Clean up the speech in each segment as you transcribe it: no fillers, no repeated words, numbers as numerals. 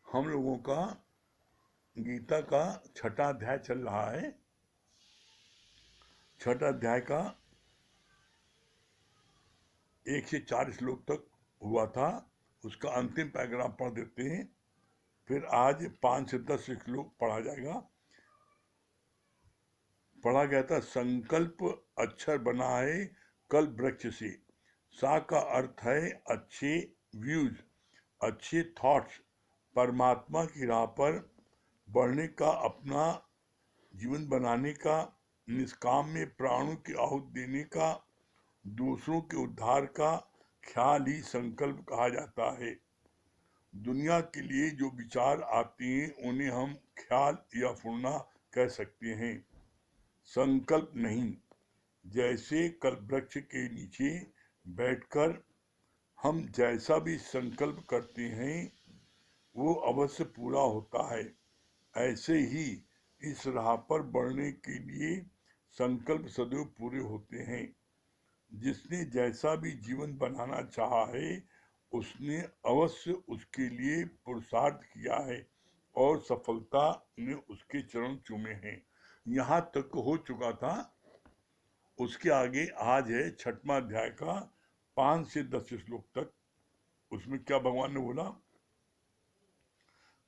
हम लोगों का गीता का छठा अध्याय चल रहा है। छठा अध्याय का 1 से 4 श्लोक तक हुआ था। उसका अंतिम पैराग्राफ पढ़ देते हैं, फिर आज 5 से 10 श्लोक पढ़ा जाएगा। पढ़ा गया था, संकल्प अक्षर बना है कल वृक्ष से। सा का अर्थ है अच्छे व्यूज, अच्छे थॉट्स, परमात्मा की राह पर बढ़ने का, अपना जीवन बनाने का, निष्काम में प्राणों की आहुति देने का, दूसरों के उद्धार का ख्याल ही संकल्प कहा जाता है। दुनिया के लिए जो विचार आते हैं उन्हें हम ख्याल या फुर्ना कह सकते हैं, संकल्प नहीं। जैसे कल्पवृक्ष के नीचे बैठकर हम जैसा भी संकल्प करते हैं वो अवश्य पूरा होता है, ऐसे ही इस राह पर बढ़ने के लिए संकल्प सदैव पूरे होते हैं। जिसने जैसा भी जीवन बनाना चाहा है उसने अवश्य उसके लिए पुरुषार्थ किया है और सफलता ने उसके चरण चूमे हैं। यहाँ तक हो चुका था। उसके आगे आज है छठवां अध्याय का 5 से 10 श्लोक तक। उसमें क्या भगवान ने बोला,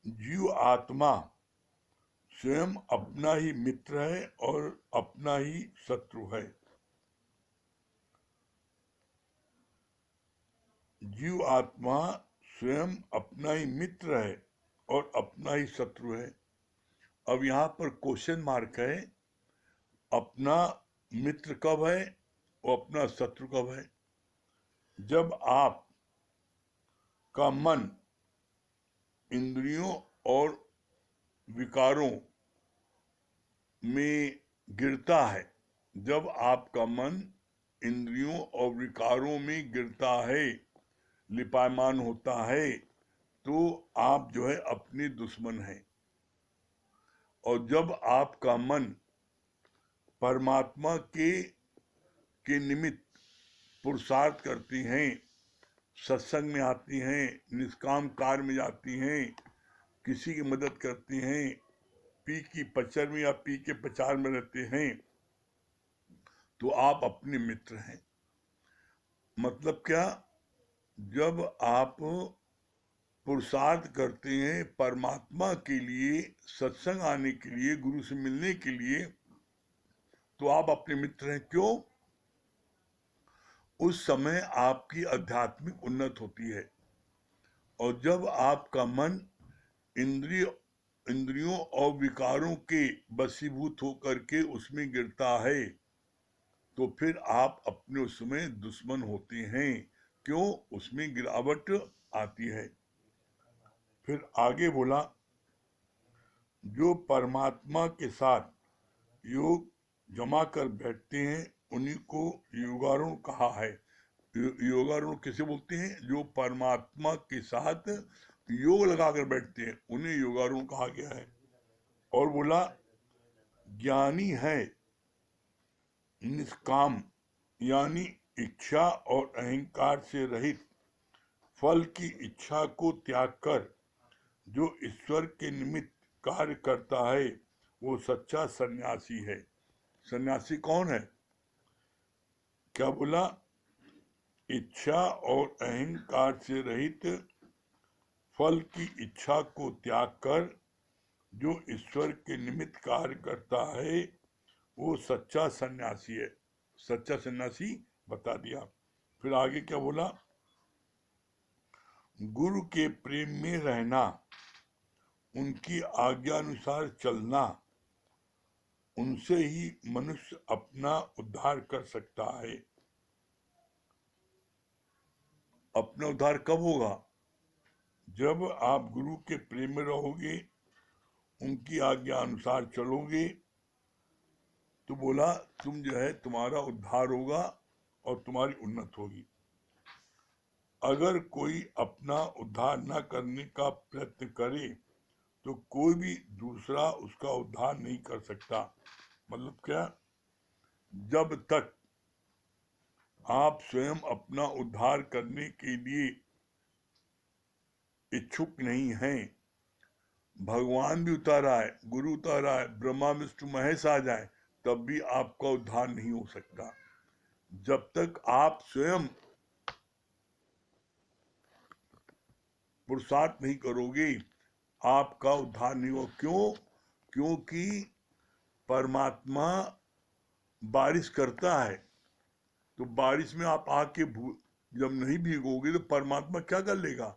जीव आत्मा स्वयं अपना ही मित्र है और अपना ही शत्रु है। जीव आत्मा स्वयं अपना ही मित्र है और अपना ही शत्रु है। अब यहाँ पर क्वेश्चन मार्क है, अपना मित्र कब है और अपना शत्रु कब है? जब आप का मन इंद्रियों और विकारों में गिरता है, जब आपका मन इंद्रियों और विकारों में गिरता है, लिपायमान होता है, तो आप जो है अपने दुश्मन हैं। और जब आपका मन परमात्मा के निमित्त पुरुषार्थ करती हैं, सत्संग में आती हैं, निष्काम कार्य में जाती हैं, किसी की मदद करती हैं, पी की पचर में या पी के प्रचार में रहते हैं, तो आप अपने मित्र हैं। मतलब क्या? जब आप पुरुषार्थ करते हैं परमात्मा के लिए, सत्संग आने के लिए, गुरु से मिलने के लिए, तो आप अपने मित्र हैं। क्यों? उस समय आपकी आध्यात्मिक उन्नति होती है। और जब आपका मन इंद्रियों और विकारों के वशीभूत होकर के उसमें गिरता है, तो फिर आप अपने उसमें दुश्मन होते हैं। क्यों? उसमें गिरावट आती है। फिर आगे बोला, जो परमात्मा के साथ योग जमा कर बैठते हैं उन्हीं को योगारूढ़ कहा है। योगारूढ़ किसे बोलते हैं? जो परमात्मा के साथ योग लगाकर बैठते हैं उन्हें योगारूढ़ कहा गया है। और बोला, ज्ञानी है निष्काम, यानी इच्छा और अहंकार से रहित, फल की इच्छा को त्याग कर जो ईश्वर के निमित्त कार्य करता है वो सच्चा सन्यासी है। सन्यासी कौन है? क्या बोला? इच्छा और अहंकार से रहित, फल की इच्छा को त्याग कर जो ईश्वर के निमित्त कार्य करता है वो सच्चा सन्यासी है। सच्चा सन्यासी बता दिया। फिर आगे क्या बोला, गुरु के प्रेम में रहना, उनकी आज्ञा अनुसार चलना, उनसे ही मनुष्य अपना उद्धार कर सकता है। अपना उद्धार कब होगा? जब आप गुरु के प्रेम में रहोगे, उनकी आज्ञा अनुसार चलोगे, तो बोला तुम जो है तुम्हारा उद्धार होगा और तुम्हारी उन्नति होगी। अगर कोई अपना उद्धार न करने का प्रयत्न करे तो कोई भी दूसरा उसका उद्धार नहीं कर सकता। मतलब क्या? जब तक आप स्वयं अपना उद्धार करने के लिए इच्छुक नहीं हैं, भगवान भी उतर आए, गुरु उतर आए, ब्रह्मा विष्णु महेश आ जाए, तब भी आपका उद्धार नहीं हो सकता। जब तक आप स्वयं पुरुषार्थ नहीं करोगे, आपका उद्धार नहीं हो। क्यों? क्योंकि परमात्मा बारिश करता है, तो बारिश में आप आके जब नहीं भीगोगे तो परमात्मा क्या कर लेगा?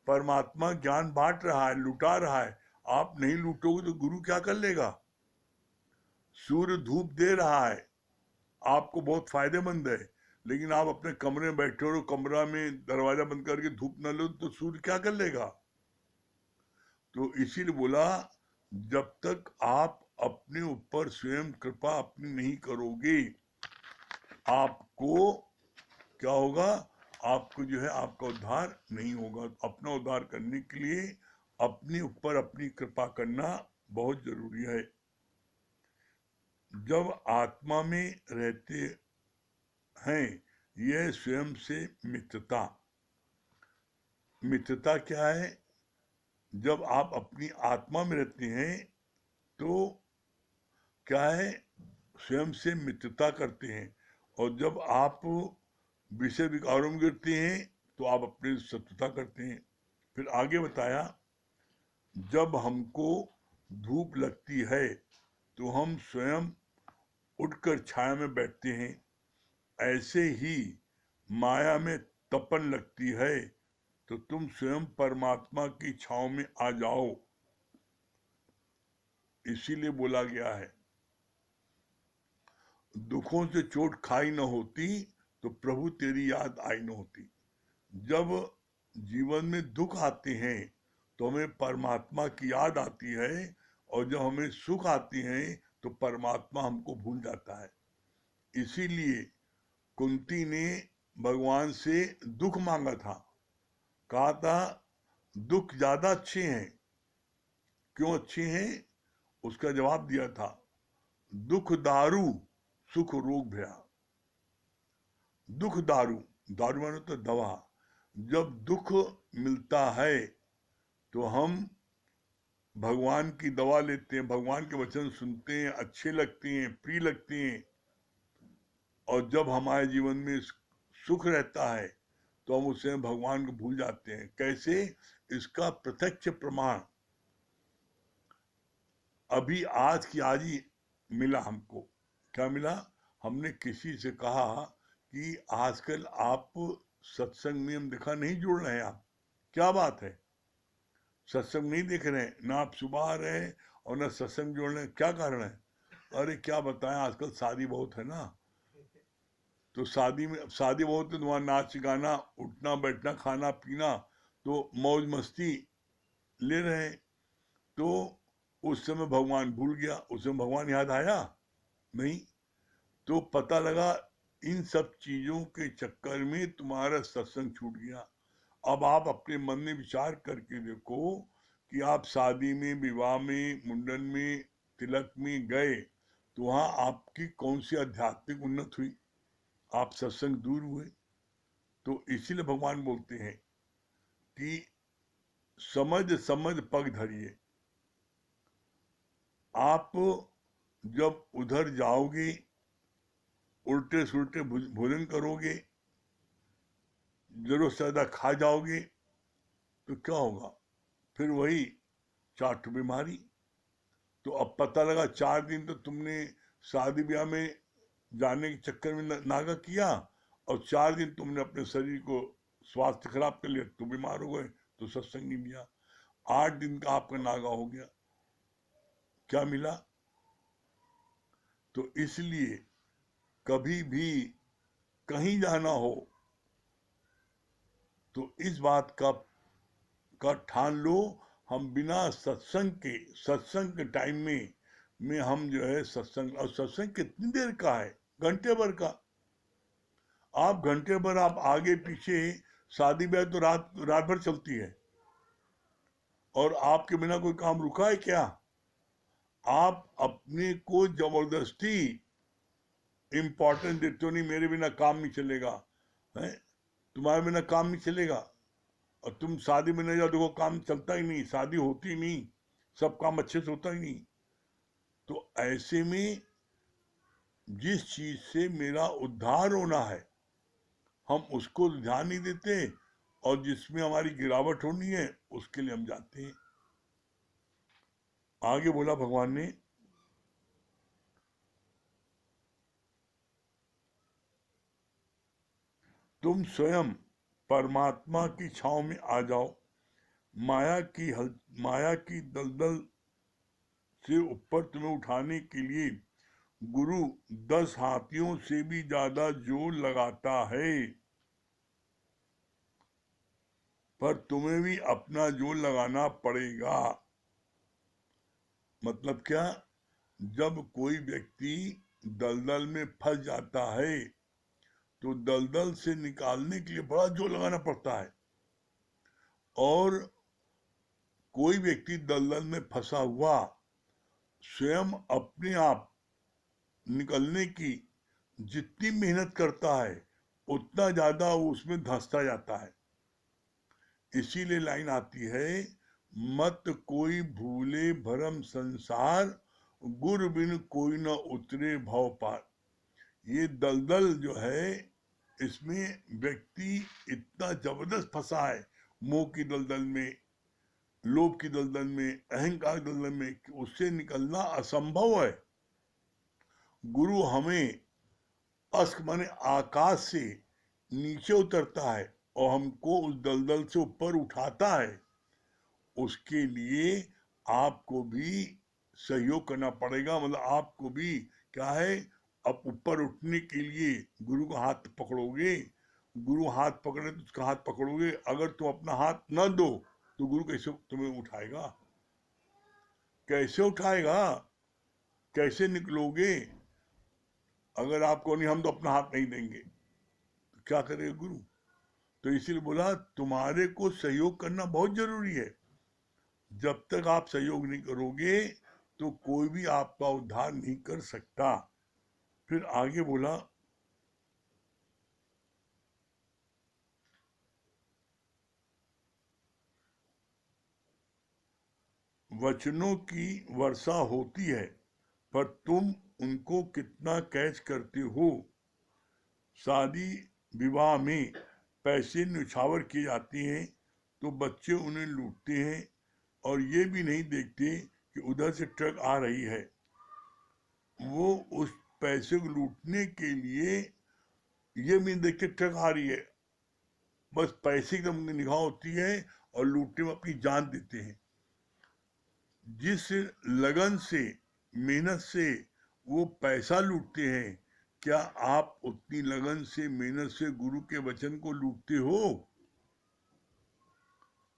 परमात्मा ज्ञान बांट रहा है, लुटा रहा है, आप नहीं लूटोगे तो गुरु क्या कर लेगा? सूर्य धूप दे रहा है, आपको बहुत फायदेमंद है, लेकिन आप अपने कमरे में बैठे हो, कमरा में दरवाजा बंद करके धूप न लो तो सूर्य क्या कर लेगा? तो इसीलिए बोला, जब तक आप अपने ऊपर स्वयं कृपा अपनी नहीं करोगे, आपको क्या होगा? आपको जो है आपका उद्धार नहीं होगा। अपना उद्धार करने के लिए अपने ऊपर अपनी कृपा करना बहुत जरूरी है। जब आत्मा में रहते हैं, यह स्वयं से मित्रता। मित्रता क्या है? जब आप अपनी आत्मा में रहते हैं तो क्या है? स्वयं से मित्रता करते हैं, और जब आप विषय विकारों में गिरते हैं तो आप अपने शत्रुता करते हैं। फिर आगे बताया, जब हमको धूप लगती है तो हम स्वयं उठकर छाया में बैठते हैं, ऐसे ही माया में तपन लगती है तो तुम स्वयं परमात्मा की छांव में आ जाओ। इसीलिए बोला गया है, दुखों से चोट खाई न होती तो प्रभु तेरी याद आई न होती। जब जीवन में दुख आते हैं तो हमें परमात्मा की याद आती है, और जब हमें सुख आती है तो परमात्मा हमको भूल जाता है। इसीलिए कुंती ने भगवान से दुख मांगा था, कहा था दुख ज्यादा अच्छे हैं। क्यों अच्छे हैं? उसका जवाब दिया था, दुख दारू सुख रोग भया। दुख दारू, दारू मानो तो दवा। जब दुख मिलता है तो हम भगवान की दवा लेते हैं, भगवान के वचन सुनते हैं, अच्छे लगते हैं, प्रिय लगते हैं, और जब हमारे जीवन में सुख रहता है तो हम उसे भगवान को भूल जाते हैं। कैसे? इसका प्रत्यक्ष प्रमाण अभी आज की आज ही मिला हमको। क्या मिला? हमने किसी से कहा कि आजकल आप सत्संग में हम देखा नहीं जुड़ रहे हैं आप, क्या बात है? सत्संग नहीं देख रहे हैं ना, आप सुबह आ रहे हैं और ना सत्संग जोड़ रहे हैं, क्या कारण है? अरे क्या बताएं, आजकल शादी बहुत है ना, तो शादी बहुत है तो वहाँ नाच गाना, उठना बैठना, खाना पीना, तो मौज मस्ती ले रहे हैं। तो उस समय भगवान भूल गया, उस समय भगवान याद आया नहीं। तो पता लगा इन सब चीजों के चक्कर में तुम्हारा सत्संग छूट गया। अब आप अपने मन में विचार करके देखो कि आप शादी में, विवाह में, मुंडन में, तिलक में गए तो वहां आपकी कौन सी आध्यात्मिक उन्नति हुई? आप सत्संग दूर हुए। तो इसीलिए भगवान बोलते हैं कि समझ समझ पग धरिए। आप जब उधर जाओगे, उल्टे सुल्टे भोजन करोगे, जरूरत से ज्यादा खा जाओगे तो क्या होगा? फिर वही चाट बीमारी। तो अब पता लगा 4 दिन तो तुमने शादी ब्याह में जाने के चक्कर में नागा किया, और 4 दिन तुमने अपने शरीर को स्वास्थ्य खराब कर लिया, तो बीमार हो गए, तो सत्संग नहीं दिया। 8 दिन का आपका नागा हो गया, क्या मिला? तो इसलिए कभी भी कहीं जाना हो तो इस बात का ठान लो, हम बिना सत्संग के टाइम में हम जो है सत्संग, और सत्संग कितनी देर का है? घंटे भर का। आप घंटे भर आप आगे पीछे, शादी ब्याह तो रात रात भर चलती है, और आपके बिना कोई काम रुका है क्या? आप अपने को जबरदस्ती इंपॉर्टेंस देते हो, नहीं मेरे बिना काम नहीं चलेगा है, तुम्हारे बिना काम नहीं चलेगा, और तुम शादी में नहीं जाओ, देखो काम चलता ही नहीं, शादी होती नहीं। सब काम अच्छे से होता ही नहीं। तो ऐसे में जिस चीज से मेरा उद्धार होना है हम उसको ध्यान नहीं देते, और जिसमें हमारी गिरावट होनी है उसके लिए हम जाते हैं। आगे बोला भगवान ने, तुम स्वयं परमात्मा की छांव में आ जाओ। माया की दलदल से ऊपर तुम्हें उठाने के लिए गुरु 10 हाथियों से भी ज्यादा जोर लगाता है, पर तुम्हें भी अपना जोर लगाना पड़ेगा। मतलब क्या? जब कोई व्यक्ति दलदल में फंस जाता है तो दलदल से निकालने के लिए बड़ा जोर लगाना पड़ता है, और कोई व्यक्ति दलदल में फंसा हुआ स्वयं अपने आप निकलने की जितनी मेहनत करता है उतना ज्यादा वो उसमें धंसता जाता है। इसीलिए लाइन आती है, मत कोई भूले भरम संसार, गुर बिन कोई न उतरे भव पार। ये दलदल जो है इसमें व्यक्ति इतना जबरदस्त फंसा है, मोह की दलदल में, लोभ की दलदल में, अहंकार की दलदल में, कि उससे निकलना असंभव है। गुरु हमें अस्क माने आकाश से नीचे उतरता है और हमको उस दलदल से ऊपर उठाता है। उसके लिए आपको भी सहयोग करना पड़ेगा। मतलब आपको भी क्या है, अब ऊपर उठने के लिए गुरु का हाथ पकड़ोगे, गुरु हाथ पकड़े तो उसका हाथ पकड़ोगे। अगर तुम अपना हाथ न दो तो गुरु कैसे तुम्हें उठाएगा? कैसे उठाएगा? कैसे निकलोगे? अगर आपको नहीं, हम तो अपना हाथ नहीं देंगे तो क्या करेगा गुरु? तो इसीलिए बोला तुम्हारे को सहयोग करना बहुत जरूरी है। जब तक आप सहयोग नहीं करोगे तो कोई भी आपका उद्धार नहीं कर सकता। फिर आगे बोला, वचनों की वर्षा होती है पर तुम उनको कितना कैच करते हो। शादी विवाह में पैसे न्यौछावर किए जाते हैं तो बच्चे उन्हें लूटते हैं और ये भी नहीं देखते कि उधर से ट्रक आ रही है। वो उस पैसे को लूटने के लिए ये भी नहीं देखते ट्रक आ रही है, बस पैसे की उनकी निगाह होती है और लूटने में अपनी जान देते हैं। जिस लगन से, मेहनत से वो पैसा लूटते हैं, क्या आप उतनी लगन से, मेहनत से गुरु के वचन को लूटते हो?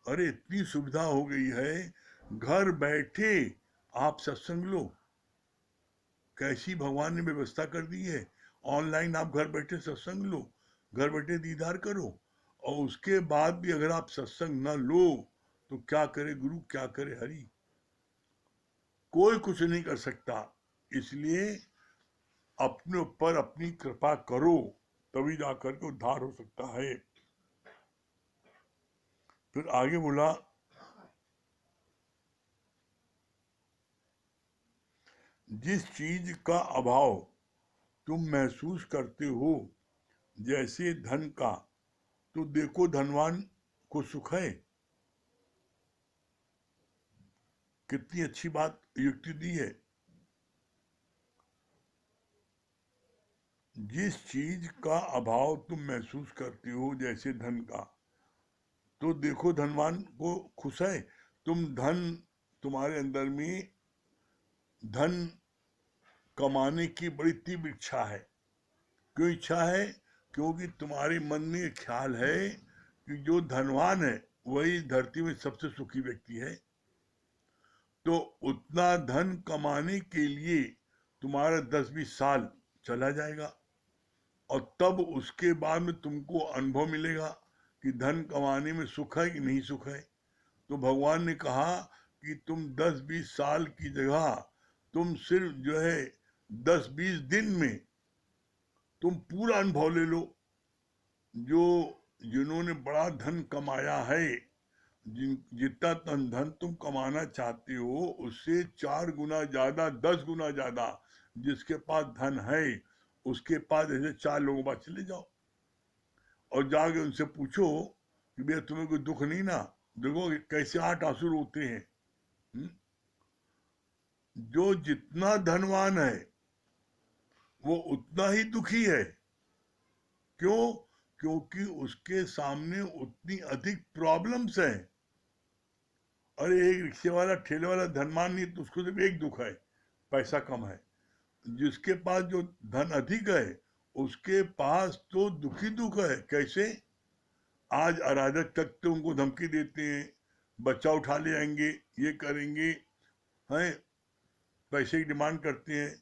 अरे इतनी सुविधा हो गई है, घर बैठे आप सत्संग लो। कैसी भगवान ने व्यवस्था कर दी है। ऑनलाइन आप घर बैठे सत्संग लो, घर बैठे दीदार करो। और उसके बाद भी अगर आप सत्संग न लो तो क्या करे गुरु, क्या करे हरि? कोई कुछ नहीं कर सकता। इसलिए अपने ऊपर अपनी कृपा करो, तभी जाकर के उद्धार हो सकता है। फिर आगे बोला, जिस चीज का अभाव तुम महसूस करते हो, जैसे धन का, तो देखो धनवान को सुख है। कितनी अच्छी बात युक्ति दी है। जिस चीज का अभाव तुम महसूस करते हो जैसे धन का, तो देखो धनवान को खुश है। तुम्हारे अंदर में धन कमाने की बड़ी तीव्र इच्छा है। क्यों इच्छा है? क्योंकि तुम्हारे मन में एक ख्याल है कि जो धनवान है वही धरती में सबसे सुखी व्यक्ति है। तो उतना धन कमाने के लिए तुम्हारा 10-20 साल चला जाएगा, और तब उसके बाद में तुमको अनुभव मिलेगा कि धन कमाने में सुख है कि नहीं सुख है। तो भगवान ने कहा कि तुम 10-20 साल की जगह तुम सिर्फ जो है 10-20 दिन में तुम पूरा अनुभव ले लो। जो जिन्होंने बड़ा धन कमाया है, जितना धन तुम कमाना चाहते हो उससे 4 गुना ज्यादा, 10 गुना ज्यादा जिसके पास धन है उसके पास ऐसे 4 लोगों के पास चले जाओ और जाके उनसे पूछो कि भैया तुम्हें कोई दुख नहीं ना? देखो कैसे 8 आंसू रोते हैं। हुँ? जो जितना धनवान है वो उतना ही दुखी है। क्यों? क्योंकि उसके सामने उतनी अधिक प्रॉब्लम्स हैं। अरे एक रिक्शे वाला, ठेले वाला धनवान नहीं तो उसको सिर्फ एक दुख है, पैसा कम है। जिसके पास जो धन अधिक है उसके पास तो दुखी दुख है। कैसे? आज अराजक तक उनको धमकी देते हैं, बच्चा उठा ले आएंगे, ये करेंगे, हैं, पैसे की डिमांड करते हैं,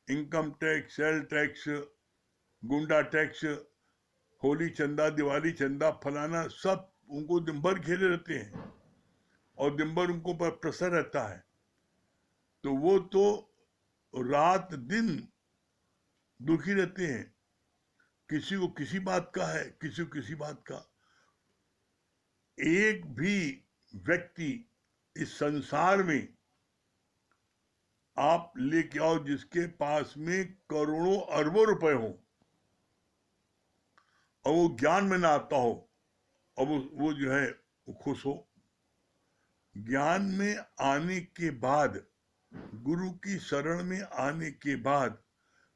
इनकम टैक्स, सेल टैक्स, गुंडा टैक्स, होली चंदा, दिवाली चंदा, फलाना, सब उनको दिन भर घेरे रहते हैं और दिन भर उनको पर प्रेशर रहता है। तो वो तो रात दिन दुखी रहते हैं। किसी को किसी बात का है, किसी को किसी बात का। एक भी व्यक्ति इस संसार में आप लेके आओ जिसके पास में करोड़ों अरबों रुपए हो और वो ज्ञान में ना आता हो और वो जो है वो खुश हो। ज्ञान में आने के बाद, गुरु की शरण में आने के बाद,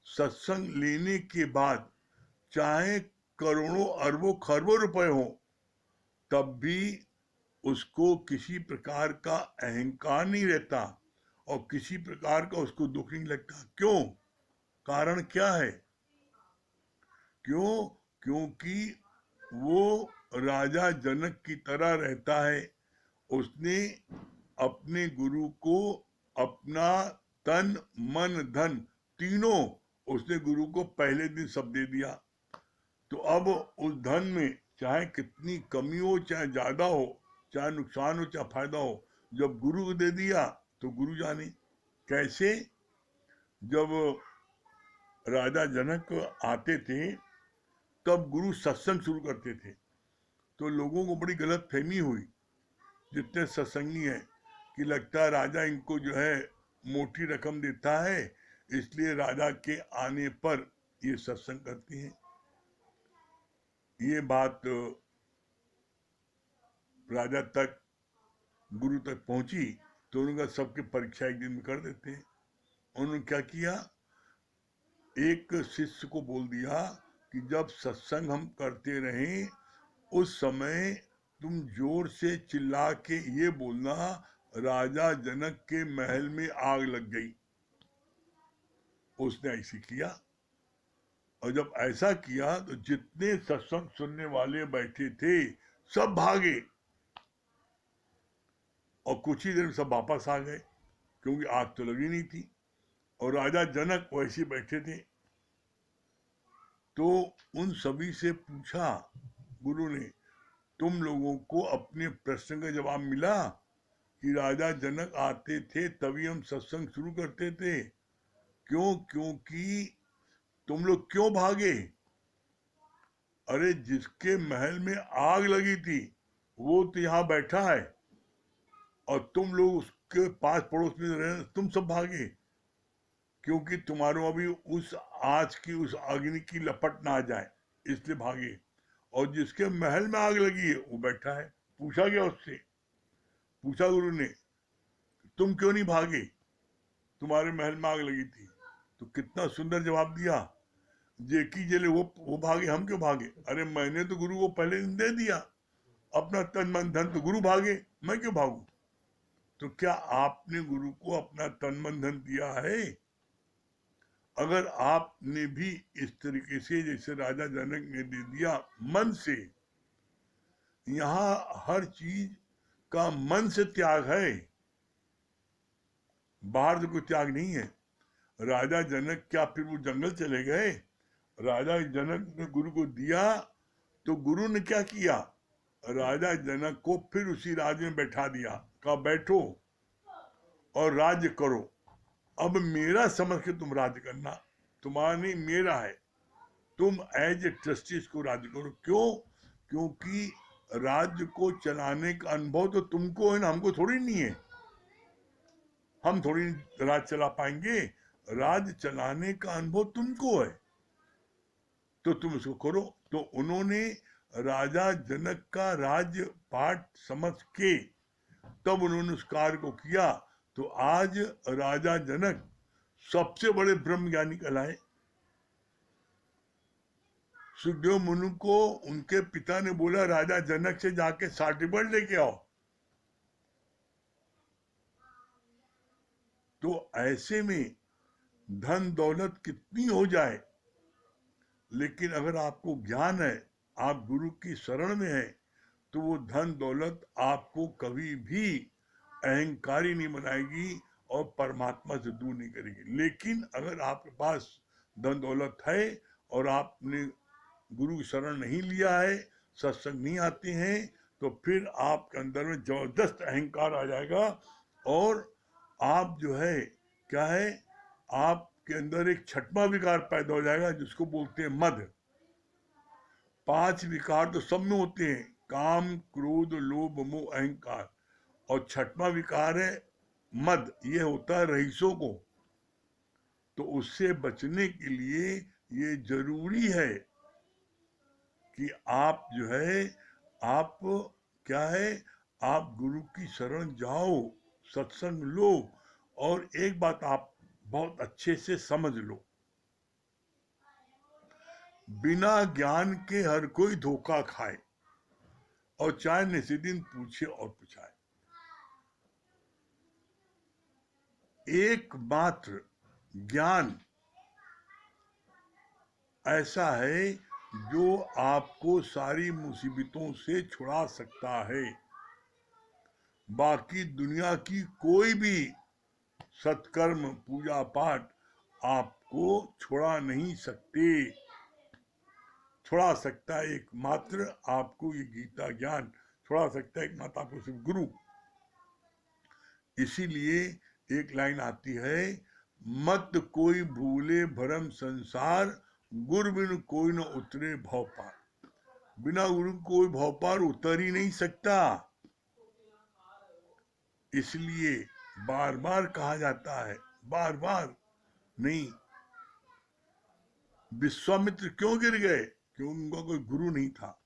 सत्संग लेने के बाद, चाहे करोड़ों अरबों खरबों रुपए हो, तब भी उसको किसी प्रकार का अहंकार नहीं रहता और किसी प्रकार का उसको दुख नहीं लगता। क्यों? कारण क्या है? क्यों? क्योंकि वो राजा जनक की तरह रहता है। उसने अपने गुरु को अपना तन मन धन तीनों उसने गुरु को पहले दिन सब दे दिया। तो अब उस धन में चाहे कितनी कमी हो, चाहे ज्यादा हो, चाहे नुकसान हो, चाहे फायदा हो, जब गुरु को दे दिया तो गुरु जाने। कैसे? जब राजा जनक आते थे तब गुरु सत्संग शुरू करते थे तो लोगों को बड़ी गलत फहमी हुई, जितने सत्संगी हैं, कि लगता है राजा इनको जो है मोटी रकम देता है इसलिए राजा के आने पर ये सत्संग करते हैं। ये बात राजा तक, गुरु तक पहुंची तो उनका सबके परीक्षा एक दिन में कर देते हैं। उन्होंने क्या किया, एक शिष्य को बोल दिया कि जब सत्संग हम करते रहें उस समय तुम जोर से चिल्ला के ये बोलना राजा जनक के महल में आग लग गई। उसने ऐसे किया और जब ऐसा किया तो जितने सत्संग सुनने वाले बैठे थे सब भागे और कुछ ही देर में सब वापस आ गए क्योंकि आग तो लगी नहीं थी और राजा जनक वैसे बैठे थे। तो उन सभी से पूछा गुरु ने, तुम लोगों को अपने प्रश्न का जवाब मिला कि राजा जनक आते थे तभी हम सत्संग शुरू करते थे? क्यों? क्योंकि तुम लोग क्यों भागे? अरे जिसके महल में आग लगी थी वो तो यहाँ बैठा है और तुम लोग उसके पास पड़ोस में रहे, तुम सब भागे क्योंकि तुम्हारे अभी उस आज की उस अग्नि की लपट ना आ जाए इसलिए भागे। और जिसके महल में आग लगी है वो बैठा है। पूछा गया उससे, पूछा गुरु ने, तुम क्यों नहीं भागे? तुम्हारे महल में आग लगी थी। तो कितना सुंदर जवाब दिया, जेकी जेले वो भागे, हम क्यों भागे? अरे मैंने तो गुरु को पहले दिन दे दिया, अपना तन मन धन, तो गुरु भागे, मैं क्यों भागू? तो क्या आपने गुरु को अपना तन मन धन दिया है? अगर आपने भी इस तरीके से जैसे राजा जनक ने दे दिया मन से, यहाँ हर चीज का मन से त्याग है, बाहर से कोई त्याग नहीं है। राजा जनक क्या फिर वो जंगल चले गए? राजा जनक ने गुरु को दिया तो गुरु ने क्या किया, राजा जनक को फिर उसी राज्य में बैठा दिया, कहा बैठो और राज्य करो। अब मेरा समझ के तुम राज्य करना, तुम्हारा नहीं मेरा है, तुम एज ए ट्रस्टी इसको राज्य करो। क्यों? क्योंकि राज्य को चलाने का अनुभव तो तुमको है ना, हमको थोड़ी नहीं है। हम थोड़ी राज चला पाएंगे। राज चलाने का अनुभव तुमको है, तो तुम इसको करो। तो उन्होंने राजा जनक का राज्य पाठ समझ के तब उन्होंने उस कार्य को किया। तो आज राजा जनक सबसे बड़े ब्रह्म ज्ञानी कहलाए। सुखदेव मुनि को उनके पिता ने बोला राजा जनक से जाके सर्टिफिकेट लेके आओ। तो ऐसे में धन दौलत कितनी हो जाए, लेकिन अगर आपको ज्ञान है, आप गुरु की शरण में है, तो वो धन दौलत आपको कभी भी अहंकारी नहीं बनाएगी और परमात्मा से दूर नहीं करेगी। लेकिन अगर आपके पास धन दौलत है और आपने गुरु की शरण नहीं लिया है, सत्संग नहीं आते हैं, तो फिर आपके अंदर में जबरदस्त अहंकार आ जाएगा और आप जो है क्या है, आपके अंदर एक छठवां विकार पैदा हो जाएगा जिसको बोलते हैं मद। 5 विकार तो सब में होते हैं, काम क्रोध लोभ मोह अहंकार, और छठवां विकार है मद, ये होता है रईसों को। तो उससे बचने के लिए ये जरूरी है कि आप जो है, आप क्या है, आप गुरु की शरण जाओ, सत्संग लो। और एक बात आप बहुत अच्छे से समझ लो, बिना ज्ञान के हर कोई धोखा खाए और चाहे निशिदिन पूछे और पूछाए। एकमात्र ज्ञान ऐसा है जो आपको सारी मुसीबतों से छुड़ा सकता है। बाकी दुनिया की कोई भी सत्कर्म पूजा पाठ आपको छुड़ा नहीं सकते। छुड़ा सकता है एकमात्र आपको ये गीता ज्ञान, छुड़ा सकता है एकमात्र आपको सिर्फ गुरु। इसीलिए एक लाइन आती है, मत कोई भूले भरम संसार, गुरु बिन कोई न उतरे भव पार। बिना गुरु कोई भव पार उतर ही नहीं सकता। इसलिए बार बार कहा जाता है, बार बार नहीं, विश्वामित्र क्यों गिर गए? क्योंकि उनका कोई गुरु नहीं था।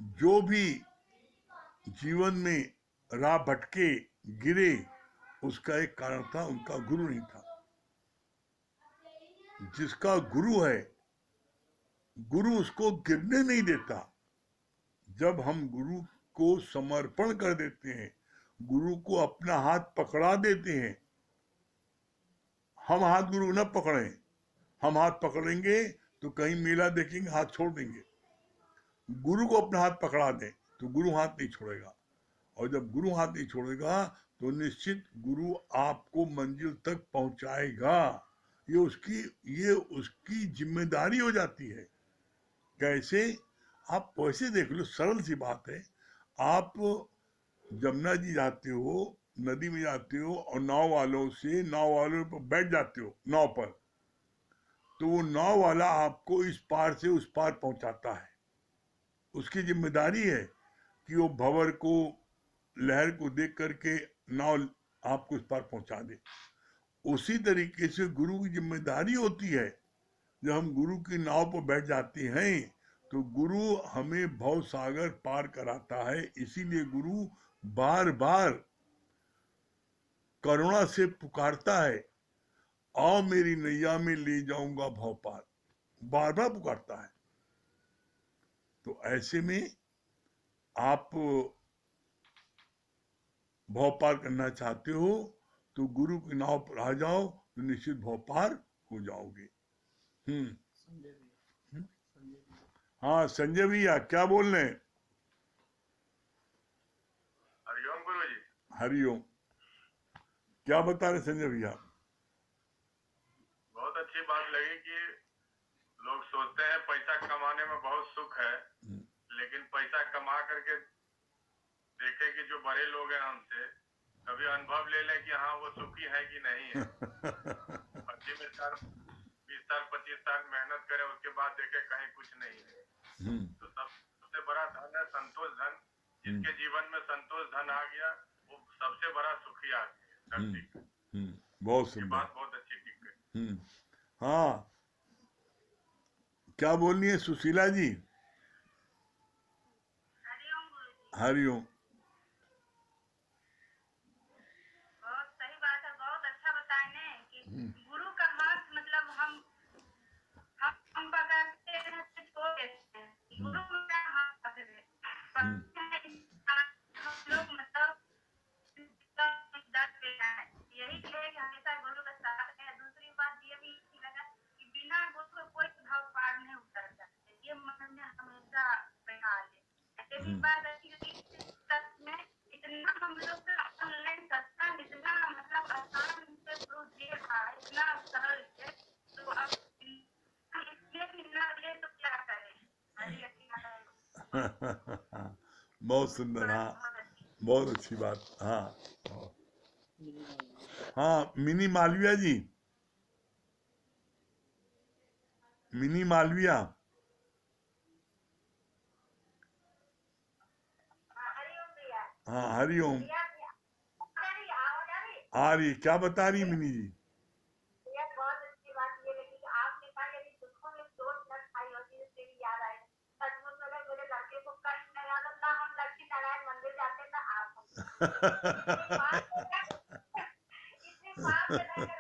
जो भी जीवन में राह भटके गिरे, उसका एक कारण था, उनका गुरु नहीं था। जिसका गुरु है, गुरु उसको गिरने नहीं देता। जब हम गुरु को समर्पण कर देते हैं, गुरु को अपना हाथ पकड़ा देते हैं, हम हाथ गुरु न पकड़ें, हम हाथ पकड़ेंगे तो कहीं मेला देखेंगे हाथ छोड़ देंगे। गुरु को अपना हाथ पकड़ा दें तो गुरु हाथ नहीं छोड़ेगा, और जब गुरु हाथ नहीं छोड़ेगा तो निश्चित गुरु आपको मंजिल तक पहुंचाएगा। ये उसकी जिम्मेदारी हो जाती है। कैसे? आप वैसे देख लो, सरल सी बात है। आप जमुना जी जाते हो, नदी में जाते हो और नाव वालों पर बैठ जाते हो, नाव पर, तो वो नाव वाला आपको इस पार से उस पार पहुंचाता है। उसकी जिम्मेदारी है कि वो भंवर को, लहर को देख करके नाव आपको इस पार पहुंचा दे। उसी तरीके से गुरु की जिम्मेदारी होती है, जब हम गुरु की नाव पर बैठ जाते हैं तो गुरु हमें भव सागर पार कराता है। इसीलिए गुरु बार बार करुणा से पुकारता है, आओ मेरी नैया में ले जाऊंगा भव पार, बार बार पुकारता है। तो ऐसे में आप भव पार करना चाहते हो तो गुरु की नाव पर आ जाओ, तो निश्चित भव पार हो जाओगे। हाँ संजय भैया, क्या बोल रहे हैं? हरिओम गुरु जी। हरिओम। क्या बता रहे संजय भैया? बहुत अच्छी बात लगी कि लोग सोचते हैं पैसा कमाने में बहुत सुख है, लेकिन पैसा कमा करके देखे कि जो बड़े लोग हैं हमसे, कभी अनुभव ले लें कि हाँ वो सुखी है कि नहीं है। 25 साल 20 साल 25 साल मेहनत करें, उसके बाद देखे कहीं कुछ नहीं है। तो सबसे सबसे बड़ा धन है संतोष धन। जिसके जीवन में संतोष धन आ गया वो सबसे बड़ा सुखी आदमी है धरती पे। बहुत ये सुंदर। बात बहुत अच्छी टिक गई। हाँ, क्या बोलनी है सुशीला जी? हरिओम गुरुजी। हरिओम। बहुत सही बात है, बहुत अच्छा बताए ने कि गुरु का हाथ मतलब हम बगाते हैं तो छोड़ देते हैं, गुरु का हाथ है। हम लोग मतलब डर गए हैं, यही है कि हमेशा गुरु का साथ है। दूसरी बात ये भी लगा कि बिना गुरु को कोई भाव पार नहीं उतर सकते, ये मन में हमेशा बैठा ले। ये भी बात अच्छी लगी सच में, इतना हम लोग का ऑनलाइन सत्संग इतना मतलब आसान से गुरु दे रहा है, इतना सरल है, तो अब इसमें भी ना ले तो क्या करें। हरी बहुत सुंदर। हाँ, बहुत अच्छी बात। हाँ हाँ, मिनी मालविया जी, मिनी मालविया। हरिओम भैया। हाँ, हरिओम। भैया आवाज आ रही? आ रही, क्या बता रही मिनी जी? भैया बहुत अच्छी बात ये लगी कि आपने कहा यदि दुखों में चोट न खाई होती तो तेरी याद आई। सचमुच में मेरे लड़के को कष्ट नहीं आता था, हम लक्ष्मी नारायण मंदिर जाते थे, आप इतने पाप से रहकर